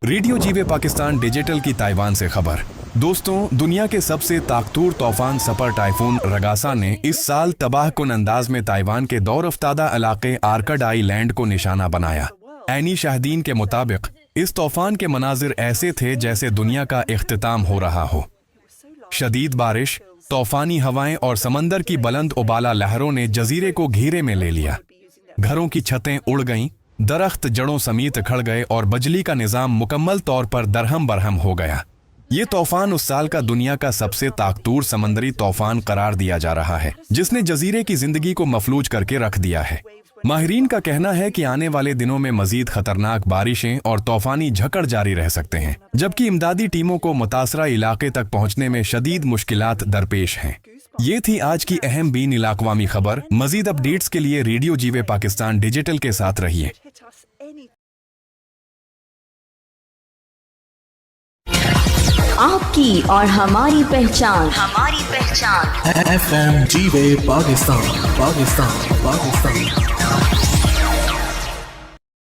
Radio जीवे Pakistan digital की Taiwan से खबर। दोस्तों, दुनिया के सबसे ताकतूर तूफान सपर टाइफून रगासा ने इस साल तबाहकुन अंदाज में ताइवान के दौर अफ्तादा इलाके आर्कड आइलैंड को निशाना बनाया। ऐनी शाहदीन के मुताबिक इस तूफान के मनाजिर ऐसे थे जैसे दुनिया का इख्तिताम हो रहा हो। शदीद बारिश, तूफानी हवाएं और समंदर की बुलंद उबाला लहरों ने जजीरे को घेरे में ले लिया। घरों की छतें उड़ गईं, दरख्त जड़ों समेत खड़ गए और बिजली का निजाम मुकम्मल तौर पर दरहम बरहम हो गया। ये तूफान उस साल का दुनिया का सबसे ताकतूर समंदरी तूफान करार दिया जा रहा है, जिसने जजीरे की जिंदगी को मफलूज करके रख दिया है। माहिरीन का कहना है कि आने वाले दिनों में मजीद खतरनाक बारिशें और तूफानी झकड़ जारी रह सकते हैं, जबकि इमदादी टीमों को मुतासरा इलाके तक पहुंचने में शदीद मुश्किलात दरपेश हैं। ये थी आज की अहम बीन इलाक़वामी खबर। मजीद अपडेट्स के लिए रेडियो जीवे पाकिस्तान डिजिटल के साथ रहिए। आपकी और हमारी पहचान FM जीवे पाकिस्तान।